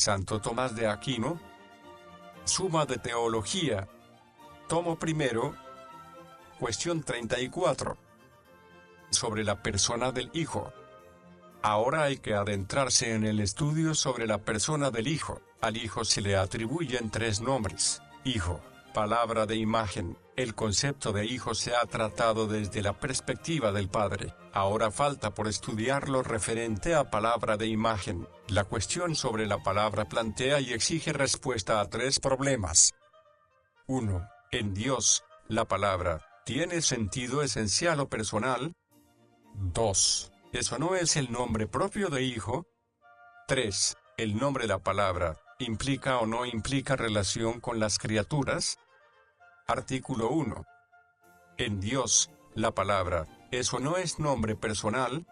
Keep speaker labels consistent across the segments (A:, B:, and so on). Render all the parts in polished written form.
A: Santo Tomás de Aquino. Suma de Teología. Tomo primero. Cuestión 34. Sobre la persona del Hijo. Ahora hay que adentrarse en el estudio sobre la persona del Hijo. Al Hijo se le atribuyen tres nombres: Hijo, palabra de imagen. El concepto de Hijo se ha tratado desde la perspectiva del Padre. Ahora falta por estudiar lo referente a palabra de imagen. La cuestión sobre la palabra plantea y exige respuesta a tres problemas. 1. En Dios, la palabra, ¿tiene sentido esencial o personal? 2. ¿Eso no es el nombre propio de Hijo? 3. ¿El nombre la palabra implica o no implica relación con las criaturas? Artículo 1. En Dios, la palabra, ¿eso no es nombre personal?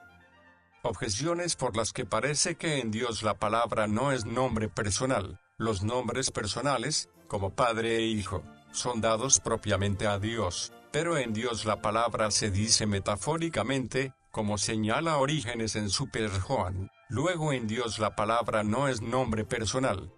A: Objeciones por las que parece que en Dios la palabra no es nombre personal. Los nombres personales, como Padre e Hijo, son dados propiamente a Dios, pero en Dios la palabra se dice metafóricamente, como señala Orígenes en Super Joan. Luego en Dios la palabra no es nombre personal.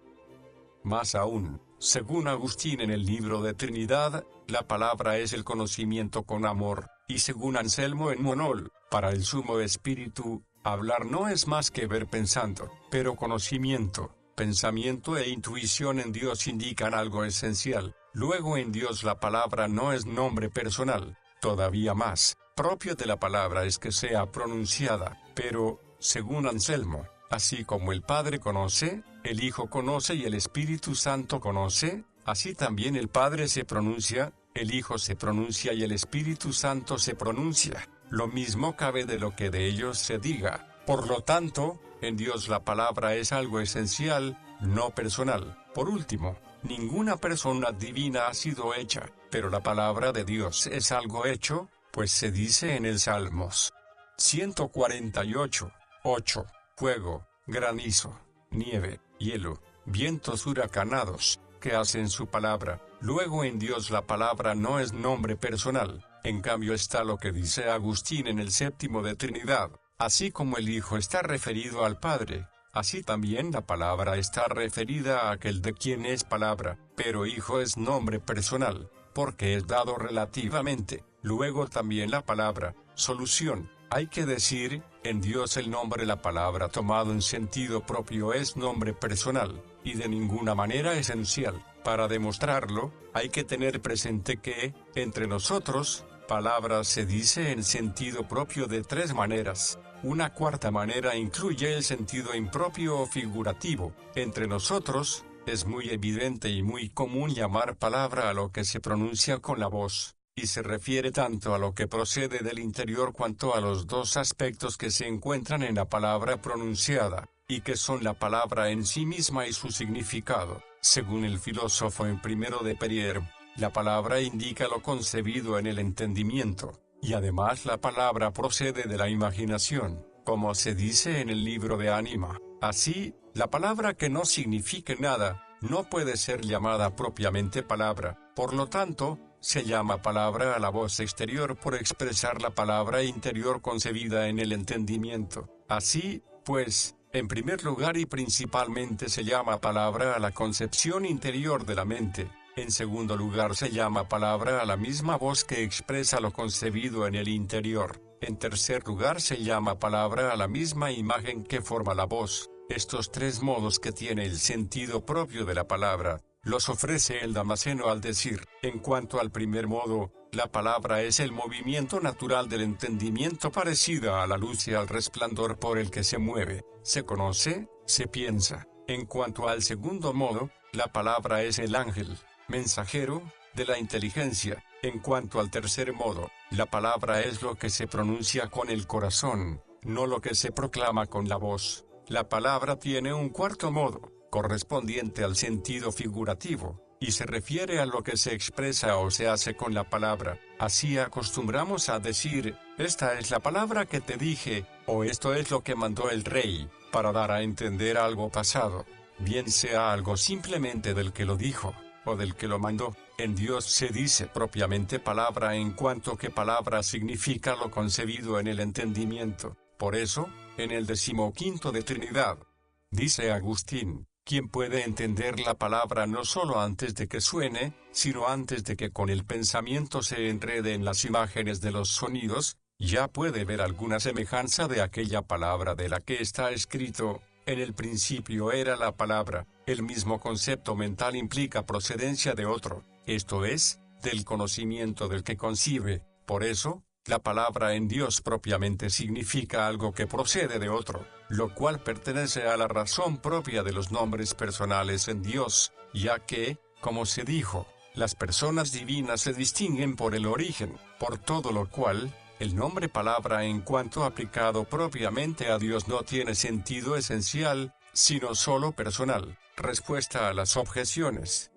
A: Más aún, según Agustín en el libro de Trinidad, la palabra es el conocimiento con amor, y según Anselmo en Monol, para el Sumo Espíritu, hablar no es más que ver pensando, pero conocimiento, pensamiento e intuición en Dios indican algo esencial. Luego en Dios la palabra no es nombre personal. Todavía más, propio de la palabra es que sea pronunciada, pero, según Anselmo, así como el Padre conoce, el Hijo conoce y el Espíritu Santo conoce, así también el Padre se pronuncia, el Hijo se pronuncia y el Espíritu Santo se pronuncia. Lo mismo cabe de lo que de ellos se diga. Por lo tanto, en Dios la palabra es algo esencial, no personal. Por último, ninguna persona divina ha sido hecha, pero la palabra de Dios es algo hecho, pues se dice en el Salmos 148, 8, fuego, granizo, nieve, hielo, vientos huracanados, que hacen su palabra. Luego en Dios la palabra no es nombre personal. En cambio está lo que dice Agustín en el Séptimo de Trinidad: así como el Hijo está referido al Padre, así también la palabra está referida a aquel de quien es palabra, pero Hijo es nombre personal, porque es dado relativamente. Luego también la palabra, solución. Hay que decir, en Dios el nombre la palabra tomado en sentido propio es nombre personal, y de ninguna manera esencial. Para demostrarlo, hay que tener presente que, entre nosotros, palabra se dice en sentido propio de tres maneras. Una cuarta manera incluye el sentido impropio o figurativo. Entre nosotros, es muy evidente y muy común llamar palabra a lo que se pronuncia con la voz, y se refiere tanto a lo que procede del interior cuanto a los dos aspectos que se encuentran en la palabra pronunciada, y que son la palabra en sí misma y su significado. Según el filósofo en primero de Perier, la palabra indica lo concebido en el entendimiento, y además la palabra procede de la imaginación, como se dice en el libro de Ánima. Así, la palabra que no signifique nada, no puede ser llamada propiamente palabra. Por lo tanto, se llama palabra a la voz exterior por expresar la palabra interior concebida en el entendimiento. Así, pues, en primer lugar y principalmente se llama palabra a la concepción interior de la mente. En segundo lugar se llama palabra a la misma voz que expresa lo concebido en el interior. En tercer lugar se llama palabra a la misma imagen que forma la voz. Estos tres modos que tiene el sentido propio de la palabra, los ofrece el Damasceno al decir: en cuanto al primer modo, la palabra es el movimiento natural del entendimiento parecida a la luz y al resplandor por el que se mueve, se conoce, se piensa. En cuanto al segundo modo, la palabra es el ángel, mensajero, de la inteligencia. En cuanto al tercer modo, la palabra es lo que se pronuncia con el corazón, no lo que se proclama con la voz. La palabra tiene un cuarto modo, correspondiente al sentido figurativo, y se refiere a lo que se expresa o se hace con la palabra. Así acostumbramos a decir: esta es la palabra que te dije, o esto es lo que mandó el rey, para dar a entender algo pasado, bien sea algo simplemente del que lo dijo, o del que lo mandó. En Dios se dice propiamente palabra en cuanto que palabra significa lo concebido en el entendimiento. Por eso, en el 15º de Trinidad, dice Agustín: ¿Quién puede entender la palabra no solo antes de que suene, sino antes de que con el pensamiento se enrede en las imágenes de los sonidos? Ya puede ver alguna semejanza de aquella palabra de la que está escrito: en el principio era la palabra. El mismo concepto mental implica procedencia de otro, esto es, del conocimiento del que concibe. Por eso, la palabra en Dios propiamente significa algo que procede de otro, lo cual pertenece a la razón propia de los nombres personales en Dios, ya que, como se dijo, las personas divinas se distinguen por el origen, por todo lo cual, el nombre palabra en cuanto aplicado propiamente a Dios no tiene sentido esencial, sino solo personal. Respuesta a las objeciones.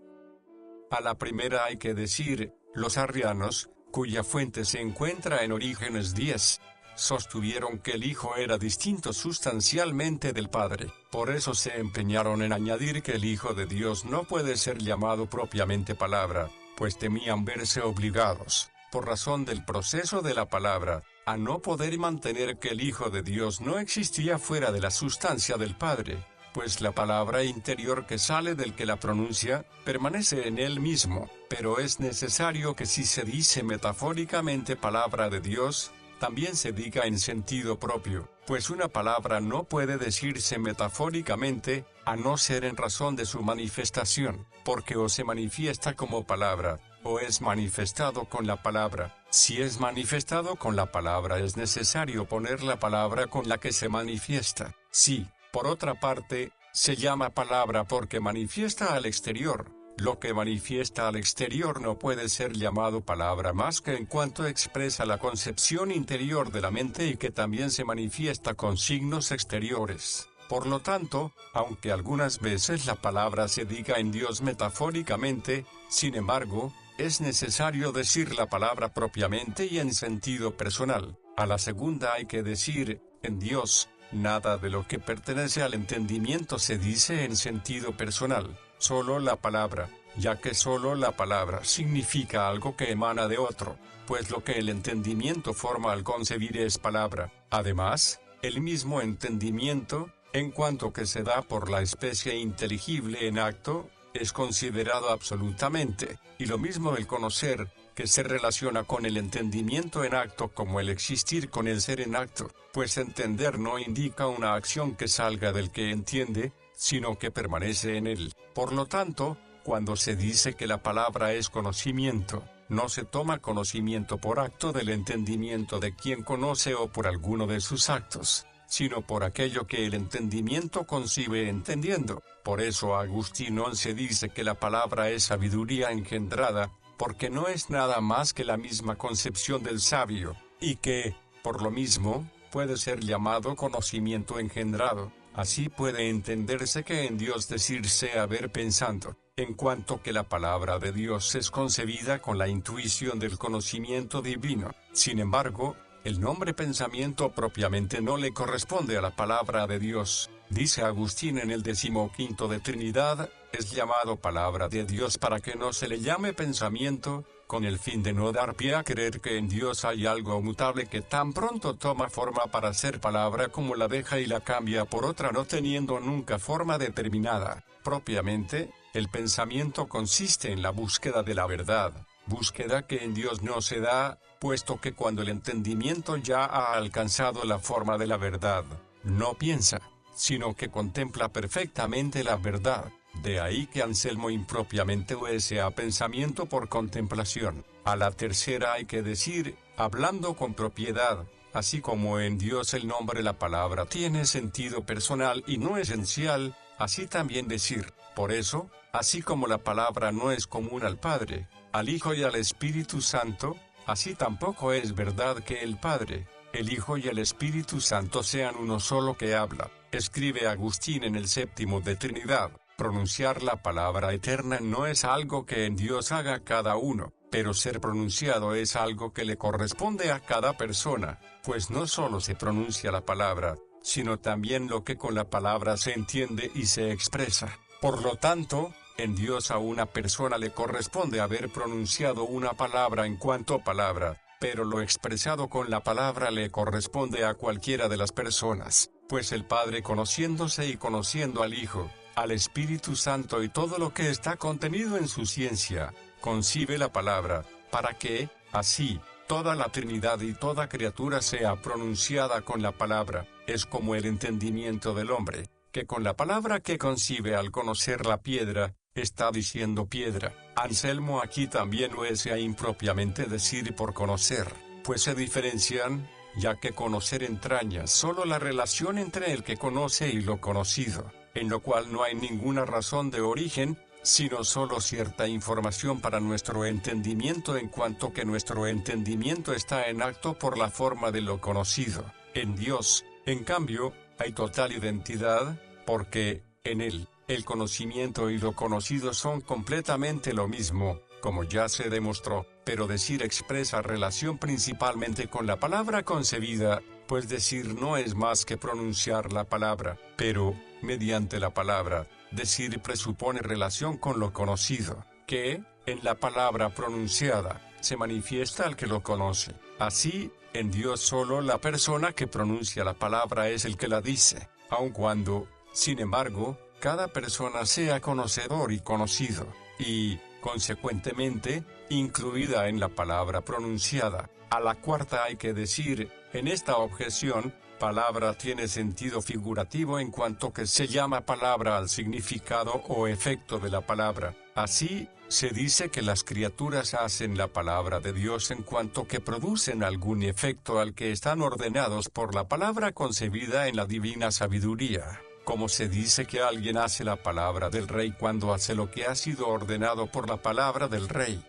A: A la primera hay que decir, los arrianos, cuya fuente se encuentra en Orígenes 10, sostuvieron que el Hijo era distinto sustancialmente del Padre. Por eso se empeñaron en añadir que el Hijo de Dios no puede ser llamado propiamente palabra, pues temían verse obligados, por razón del proceso de la palabra, a no poder mantener que el Hijo de Dios no existía fuera de la sustancia del Padre, pues la palabra interior que sale del que la pronuncia, permanece en él mismo. Pero es necesario que si se dice metafóricamente palabra de Dios, también se diga en sentido propio, pues una palabra no puede decirse metafóricamente, a no ser en razón de su manifestación, porque o se manifiesta como palabra, o es manifestado con la palabra. Si es manifestado con la palabra, es necesario poner la palabra con la que se manifiesta. Sí, por otra parte, se llama palabra porque manifiesta al exterior. Lo que manifiesta al exterior no puede ser llamado palabra más que en cuanto expresa la concepción interior de la mente y que también se manifiesta con signos exteriores. Por lo tanto, aunque algunas veces la palabra se diga en Dios metafóricamente, sin embargo, es necesario decir la palabra propiamente y en sentido personal. A la segunda hay que decir, en Dios, nada de lo que pertenece al entendimiento se dice en sentido personal, solo la palabra, ya que solo la palabra significa algo que emana de otro, pues lo que el entendimiento forma al concebir es palabra. Además, el mismo entendimiento, en cuanto que se da por la especie inteligible en acto, es considerado absolutamente, y lo mismo el conocer, que se relaciona con el entendimiento en acto como el existir con el ser en acto, pues entender no indica una acción que salga del que entiende, sino que permanece en él. Por lo tanto, cuando se dice que la palabra es conocimiento, no se toma conocimiento por acto del entendimiento de quien conoce o por alguno de sus actos, sino por aquello que el entendimiento concibe entendiendo. Por eso Agustín se dice que la palabra es sabiduría engendrada, porque no es nada más que la misma concepción del sabio, y que, por lo mismo, puede ser llamado conocimiento engendrado. Así puede entenderse que en Dios decirse haber pensando, en cuanto que la palabra de Dios es concebida con la intuición del conocimiento divino. Sin embargo, el nombre pensamiento propiamente no le corresponde a la palabra de Dios. Dice Agustín en el 15 de Trinidad, es llamado palabra de Dios para que no se le llame pensamiento, con el fin de no dar pie a creer que en Dios hay algo mutable que tan pronto toma forma para ser palabra como la deja y la cambia por otra no teniendo nunca forma determinada. Propiamente, el pensamiento consiste en la búsqueda de la verdad, búsqueda que en Dios no se da, puesto que cuando el entendimiento ya ha alcanzado la forma de la verdad, no piensa, sino que contempla perfectamente la verdad. De ahí que Anselmo impropiamente huese a pensamiento por contemplación. A la tercera hay que decir, hablando con propiedad, así como en Dios el nombre la palabra tiene sentido personal y no esencial, así también decir. Por eso, así como la palabra no es común al Padre, al Hijo y al Espíritu Santo, así tampoco es verdad que el Padre, el Hijo y el Espíritu Santo sean uno solo que habla. Escribe Agustín en el 7 de Trinidad. Pronunciar la palabra eterna no es algo que en Dios haga cada uno, pero ser pronunciado es algo que le corresponde a cada persona, pues no solo se pronuncia la palabra, sino también lo que con la palabra se entiende y se expresa. Por lo tanto, en Dios a una persona le corresponde haber pronunciado una palabra en cuanto palabra, pero lo expresado con la palabra le corresponde a cualquiera de las personas, pues el Padre conociéndose y conociendo al Hijo, al Espíritu Santo y todo lo que está contenido en su ciencia, concibe la palabra, para que, así, toda la Trinidad y toda criatura sea pronunciada con la palabra. Es como el entendimiento del hombre, que con la palabra que concibe al conocer la piedra, está diciendo piedra. Anselmo aquí también no es impropiamente decir por conocer, pues se diferencian, ya que conocer entraña solo la relación entre el que conoce y lo conocido, en lo cual no hay ninguna razón de origen, sino solo cierta información para nuestro entendimiento, en cuanto que nuestro entendimiento está en acto por la forma de lo conocido. En Dios, en cambio, hay total identidad, porque, en Él, el conocimiento y lo conocido son completamente lo mismo, como ya se demostró, pero decir expresa relación principalmente con la palabra concebida, pues decir no es más que pronunciar la palabra, pero, mediante la palabra, decir presupone relación con lo conocido, que, en la palabra pronunciada, se manifiesta al que lo conoce. Así, en Dios solo la persona que pronuncia la palabra es el que la dice, aun cuando, sin embargo, cada persona sea conocedor y conocido, y, consecuentemente, incluida en la palabra pronunciada. A la cuarta hay que decir, en esta objeción, palabra tiene sentido figurativo en cuanto que se llama palabra al significado o efecto de la palabra. Así, se dice que las criaturas hacen la palabra de Dios en cuanto que producen algún efecto al que están ordenados por la palabra concebida en la divina sabiduría. Como se dice que alguien hace la palabra del rey cuando hace lo que ha sido ordenado por la palabra del rey.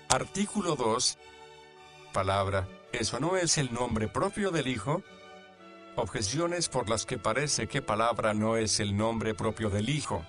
A: Artículo 2. Palabra, ¿eso no es el nombre propio del Hijo? Objeciones por las que parece que palabra no es el nombre propio del Hijo.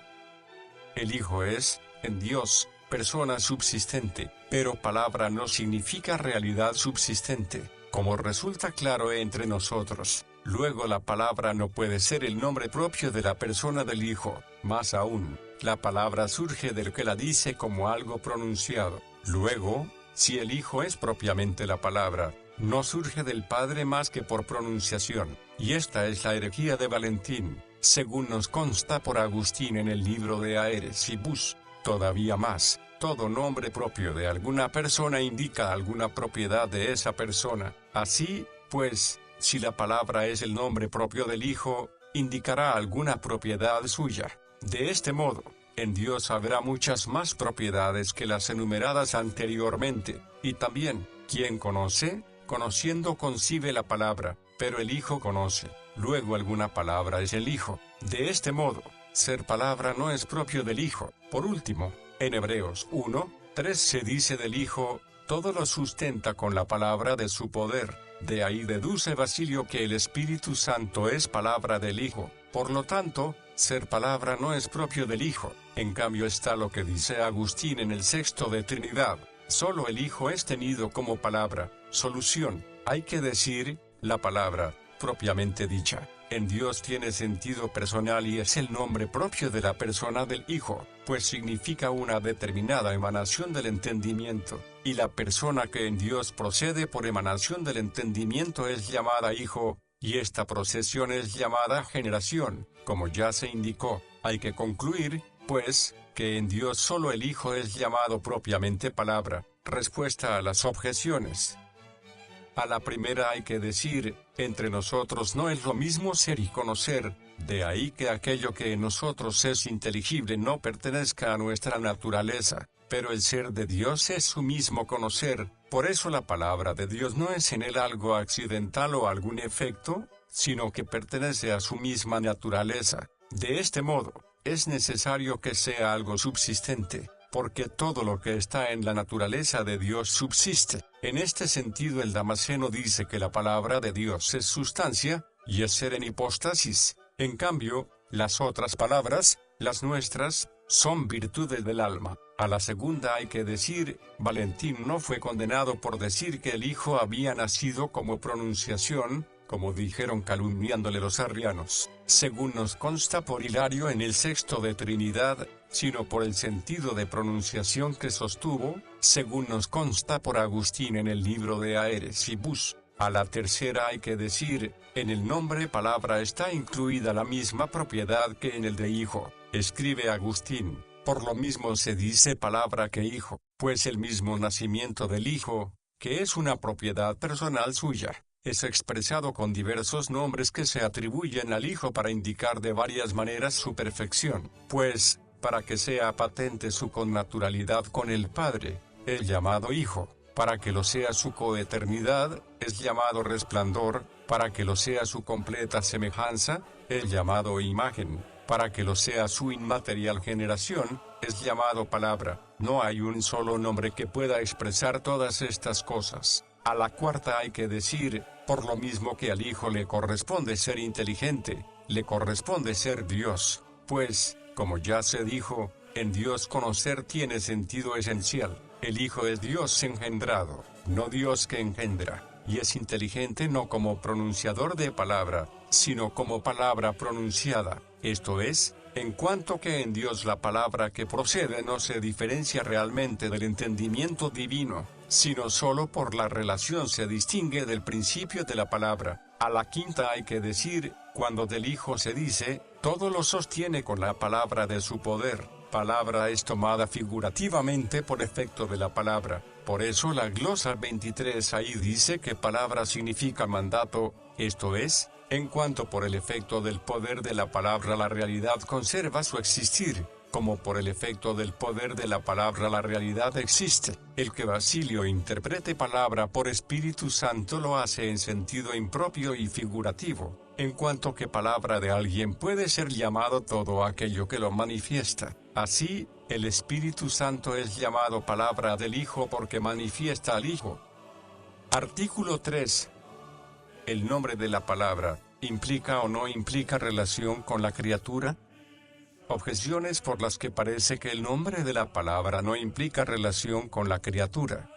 A: El Hijo es, en Dios, persona subsistente, pero palabra no significa realidad subsistente, como resulta claro entre nosotros. Luego la palabra no puede ser el nombre propio de la persona del Hijo. Más aún, la palabra surge del que la dice como algo pronunciado. Luego, si el Hijo es propiamente la palabra, no surge del Padre más que por pronunciación. Y esta es la herejía de Valentín, según nos consta por Agustín en el libro de Aeresibus. Todavía más, todo nombre propio de alguna persona indica alguna propiedad de esa persona. Así, pues, si la palabra es el nombre propio del Hijo, indicará alguna propiedad suya. De este modo, en Dios habrá muchas más propiedades que las enumeradas anteriormente, y también, quien conoce, conociendo concibe la palabra, pero el Hijo conoce, luego alguna palabra es el Hijo. De este modo, ser palabra no es propio del Hijo. Por último, en Hebreos 1:3 se dice del Hijo, todo lo sustenta con la palabra de su poder. De ahí deduce Basilio que el Espíritu Santo es palabra del Hijo. Por lo tanto, ser palabra no es propio del Hijo. En cambio está lo que dice Agustín en el Sexto de Trinidad. Solo el Hijo es tenido como palabra. Solución. Hay que decir, la palabra, propiamente dicha, en Dios tiene sentido personal y es el nombre propio de la persona del Hijo, pues significa una determinada emanación del entendimiento, y la persona que en Dios procede por emanación del entendimiento es llamada Hijo, y esta procesión es llamada generación, como ya se indicó. Hay que concluir, pues, que en Dios solo el Hijo es llamado propiamente palabra. Respuesta a las objeciones. A la primera hay que decir, entre nosotros no es lo mismo ser y conocer, de ahí que aquello que en nosotros es inteligible no pertenezca a nuestra naturaleza, pero el ser de Dios es su mismo conocer, por eso la palabra de Dios no es en él algo accidental o algún efecto, sino que pertenece a su misma naturaleza. De este modo, es necesario que sea algo subsistente, porque todo lo que está en la naturaleza de Dios subsiste. En este sentido el Damasceno dice que la palabra de Dios es sustancia, y es ser en hipóstasis. En cambio, las otras palabras, las nuestras, son virtudes del alma. A la segunda hay que decir, Valentín no fue condenado por decir que el Hijo había nacido como pronunciación, como dijeron calumniándole los arrianos, según nos consta por Hilario en el Sexto de Trinidad, sino por el sentido de pronunciación que sostuvo, según nos consta por Agustín en el libro de Aeresibus. A la tercera hay que decir, en el nombre palabra está incluida la misma propiedad que en el de Hijo. Escribe Agustín, por lo mismo se dice palabra que hijo, pues el mismo nacimiento del hijo, que es una propiedad personal suya, es expresado con diversos nombres que se atribuyen al hijo para indicar de varias maneras su perfección, pues, para que sea patente su connaturalidad con el Padre, es llamado hijo. Para que lo sea su coeternidad, es llamado resplandor. Para que lo sea su completa semejanza, es llamado imagen. Para que lo sea su inmaterial generación, es llamado palabra. No hay un solo nombre que pueda expresar todas estas cosas. A la cuarta hay que decir, por lo mismo que al Hijo le corresponde ser inteligente, le corresponde ser Dios, pues, como ya se dijo, en Dios conocer tiene sentido esencial. El Hijo es Dios engendrado, no Dios que engendra, y es inteligente no como pronunciador de palabra, sino como palabra pronunciada, esto es, en cuanto que en Dios la palabra que procede no se diferencia realmente del entendimiento divino, sino solo por la relación se distingue del principio de la palabra. A la quinta hay que decir, cuando del Hijo se dice, todo lo sostiene con la palabra de su poder. Palabra es tomada figurativamente por efecto de la palabra. Por eso la glosa 23 ahí dice que palabra significa mandato, esto es, en cuanto por el efecto del poder de la palabra la realidad conserva su existir, como por el efecto del poder de la palabra la realidad existe. El que Basilio interprete palabra por Espíritu Santo lo hace en sentido impropio y figurativo, en cuanto que palabra de alguien puede ser llamado todo aquello que lo manifiesta. Así, el Espíritu Santo es llamado palabra del Hijo porque manifiesta al Hijo. Artículo 3. ¿El nombre de la palabra implica o no implica relación con la criatura? Objeciones por las que parece que el nombre de la palabra no implica relación con la criatura.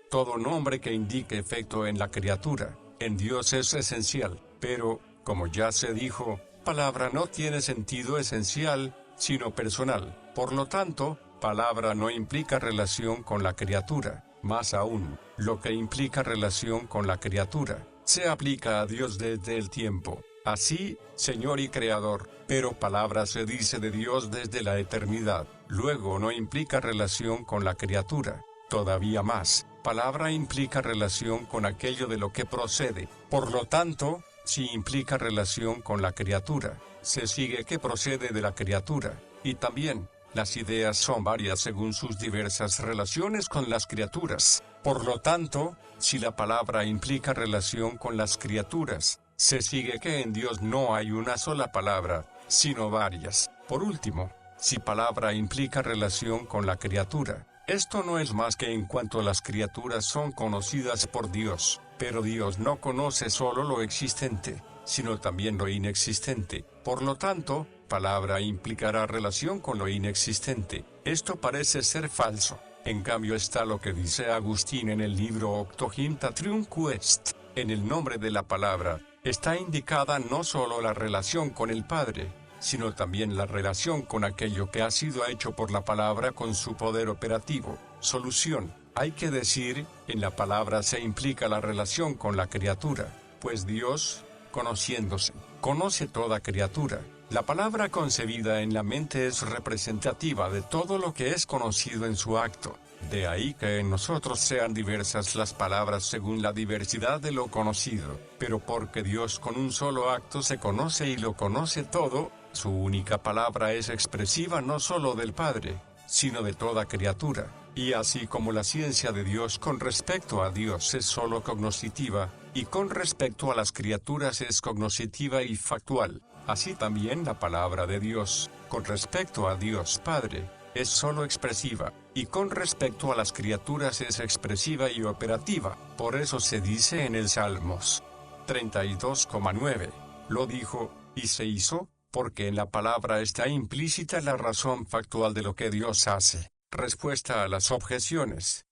A: Todo nombre que indique efecto en la criatura, en Dios es esencial, pero, como ya se dijo, palabra no tiene sentido esencial, sino personal. Por lo tanto, palabra no implica relación con la criatura. Más aún, lo que implica relación con la criatura, se aplica a Dios desde el tiempo. Así, Señor y Creador, pero palabra se dice de Dios desde la eternidad. Luego no implica relación con la criatura. Todavía más, palabra implica relación con aquello de lo que procede. Por lo tanto, si implica relación con la criatura, se sigue que procede de la criatura. Y también, las ideas son varias según sus diversas relaciones con las criaturas. Por lo tanto, si la palabra implica relación con las criaturas, se sigue que en Dios no hay una sola palabra, sino varias. Por último, si palabra implica relación con la criatura, esto no es más que en cuanto las criaturas son conocidas por Dios, pero Dios no conoce solo lo existente, sino también lo inexistente. Por lo tanto, palabra implicará relación con lo inexistente. Esto parece ser falso. En cambio está lo que dice Agustín en el libro Octogintatrium Quest. En el nombre de la palabra, está indicada no solo la relación con el Padre, sino también la relación con aquello que ha sido hecho por la palabra con su poder operativo. Solución. Hay que decir, en la palabra se implica la relación con la criatura, pues Dios, conociéndose, conoce toda criatura. La palabra concebida en la mente es representativa de todo lo que es conocido en su acto. De ahí que en nosotros sean diversas las palabras según la diversidad de lo conocido, pero porque Dios con un solo acto se conoce y lo conoce todo, su única palabra es expresiva no solo del Padre, sino de toda criatura. Y así como la ciencia de Dios con respecto a Dios es solo cognoscitiva, y con respecto a las criaturas es cognoscitiva y factual, así también la palabra de Dios, con respecto a Dios Padre, es solo expresiva, y con respecto a las criaturas es expresiva y operativa. Por eso se dice en el Salmos 32,9, lo dijo, y se hizo, porque en la palabra está implícita la razón factual de lo que Dios hace. Respuesta a las objeciones.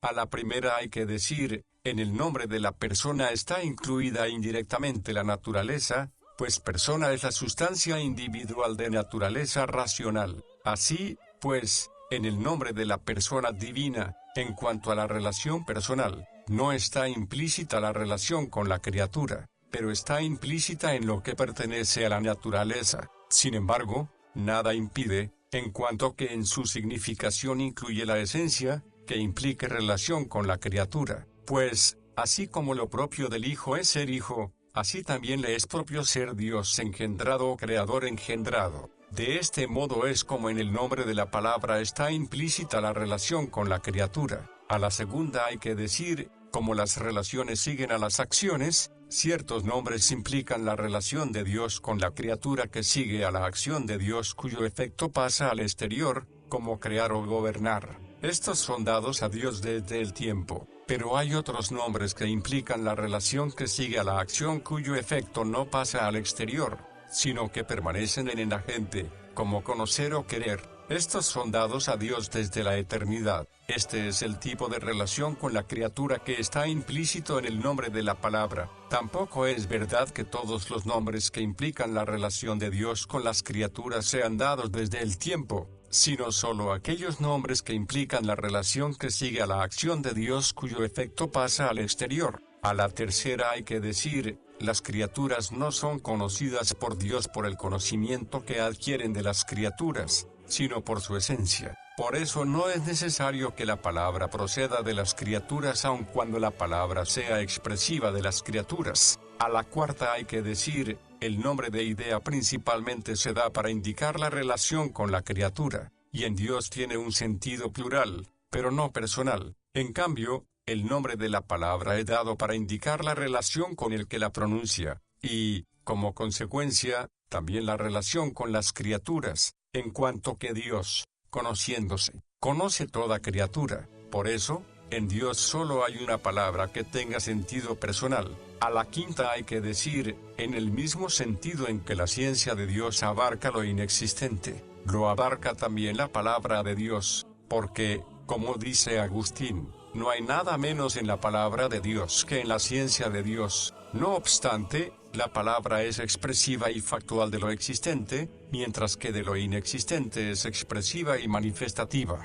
A: A la primera hay que decir, en el nombre de la persona está incluida indirectamente la naturaleza, pues persona es la sustancia individual de naturaleza racional. Así, pues, en el nombre de la persona divina, en cuanto a la relación personal, no está implícita la relación con la criatura, pero está implícita en lo que pertenece a la naturaleza. Sin embargo, nada impide, en cuanto que en su significación incluye la esencia, que implique relación con la criatura, pues, así como lo propio del Hijo es ser Hijo, así también le es propio ser Dios engendrado o Creador engendrado. De este modo es como en el nombre de la palabra está implícita la relación con la criatura. A la segunda hay que decir, como las relaciones siguen a las acciones, ciertos nombres implican la relación de Dios con la criatura que sigue a la acción de Dios cuyo efecto pasa al exterior, como crear o gobernar. Estos son dados a Dios desde el tiempo, pero hay otros nombres que implican la relación que sigue a la acción cuyo efecto no pasa al exterior, sino que permanecen en la gente, como conocer o querer. Estos son dados a Dios desde la eternidad. Este es el tipo de relación con la criatura que está implícito en el nombre de la palabra. Tampoco es verdad que todos los nombres que implican la relación de Dios con las criaturas sean dados desde el tiempo, sino solo aquellos nombres que implican la relación que sigue a la acción de Dios cuyo efecto pasa al exterior. A la tercera hay que decir, las criaturas no son conocidas por Dios por el conocimiento que adquieren de las criaturas, sino por su esencia. Por eso no es necesario que la palabra proceda de las criaturas aun cuando la palabra sea expresiva de las criaturas. A la cuarta hay que decir, el nombre de idea principalmente se da para indicar la relación con la criatura, y en Dios tiene un sentido plural, pero no personal. En cambio, el nombre de la palabra es dado para indicar la relación con el que la pronuncia, y, como consecuencia, también la relación con las criaturas, en cuanto que Dios, conociéndose, conoce toda criatura. Por eso, en Dios solo hay una palabra que tenga sentido personal. A la quinta hay que decir, en el mismo sentido en que la ciencia de Dios abarca lo inexistente, lo abarca también la palabra de Dios, porque, como dice Agustín, no hay nada menos en la palabra de Dios que en la ciencia de Dios. No obstante, la palabra es expresiva y factual de lo existente, mientras que de lo inexistente es expresiva y manifestativa.